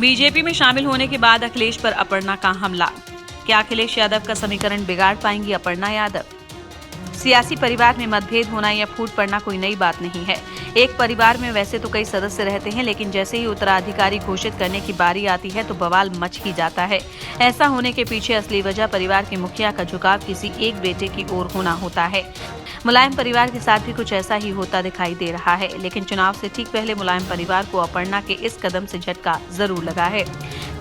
BJP में शामिल होने के बाद अखिलेश पर अपर्णा का हमला। क्या अखिलेश यादव का समीकरण बिगाड़ पाएंगी अपर्णा यादव? सियासी परिवार में मतभेद होना या फूट पड़ना कोई नई बात नहीं है। एक परिवार में वैसे तो कई सदस्य रहते हैं, लेकिन जैसे ही उत्तराधिकारी घोषित करने की बारी आती है तो बवाल मच ही जाता है। ऐसा होने के पीछे असली वजह परिवार के मुखिया का झुकाव किसी एक बेटे की ओर होना होता है। मुलायम परिवार के साथ भी कुछ ऐसा ही होता दिखाई दे रहा है, लेकिन चुनाव से ठीक पहले मुलायम परिवार को अपर्णा के इस कदम से झटका जरूर लगा है।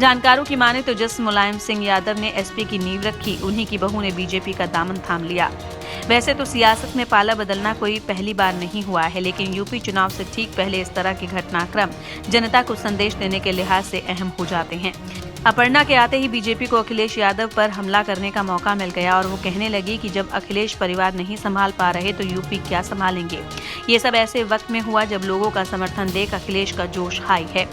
जानकारों की माने तो जिस मुलायम सिंह यादव ने एसपी की नींव रखी, उन्हीं की बहू ने बीजेपी का दामन थाम लिया। वैसे तो सियासत में पाला बदलना कोई पहली बार नहीं हुआ है, लेकिन यूपी चुनाव से ठीक पहले इस तरह के घटनाक्रम जनता को संदेश देने के लिहाज से अहम हो जाते हैं। अपर्णा के आते ही बीजेपी को अखिलेश यादव पर हमला करने का मौका मिल गया और वो कहने लगी कि जब अखिलेश परिवार नहीं संभाल पा रहे तो यूपी क्या संभालेंगे। ये सब ऐसे वक्त में हुआ जब लोगों का समर्थन देख अखिलेश का जोश हाई है।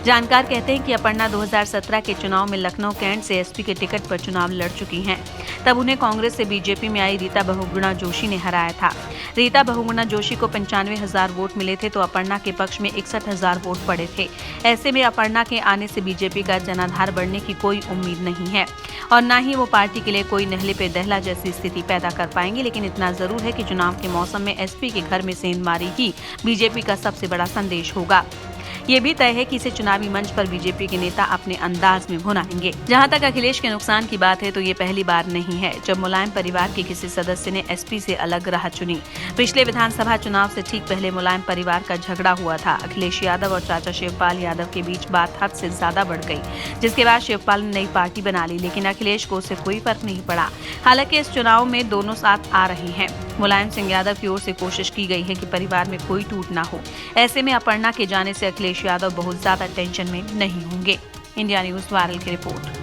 जानकार कहते हैं कि अपर्णा 2017 के चुनाव में लखनऊ कैंट से एसपी के टिकट पर चुनाव लड़ चुकी हैं। तब उन्हें कांग्रेस से बीजेपी में आई रीता बहुगुणा जोशी ने हराया था। रीता बहुगुणा जोशी को 95,000 वोट मिले थे तो अपर्णा के पक्ष में 61,000 वोट पड़े थे। ऐसे में अपर्णा के आने से बीजेपी का जनाधार बढ़ने की कोई उम्मीद नहीं है और न ही वो पार्टी के लिए कोई नहले पे दहला जैसी स्थिति पैदा कर पाएंगे। लेकिन इतना जरूर है कि चुनाव के मौसम में एसपी के घर में सेंधमारी ही बीजेपी का सबसे बड़ा संदेश होगा। ये भी तय है कि इसे चुनावी मंच पर बीजेपी के नेता अपने अंदाज में भुनाएंगे। जहां तक अखिलेश के नुकसान की बात है तो ये पहली बार नहीं है जब मुलायम परिवार के किसी सदस्य ने एसपी से अलग राह चुनी। पिछले विधानसभा चुनाव से ठीक पहले मुलायम परिवार का झगड़ा हुआ था। अखिलेश यादव और चाचा शिवपाल यादव के बीच बात हद से ज्यादा बढ़ गई, जिसके बाद शिवपाल ने नई पार्टी बना ली, लेकिन अखिलेश को उससे कोई फर्क नहीं पड़ा। हालांकि इस चुनाव में दोनों साथ आ रहे हैं। मुलायम सिंह यादव की ओर से कोशिश की गई है कि परिवार में कोई टूट ना हो। ऐसे में अपर्णा के जाने से अखिलेश यादव बहुत ज्यादा टेंशन में नहीं होंगे। इंडिया न्यूज वायरल की रिपोर्ट।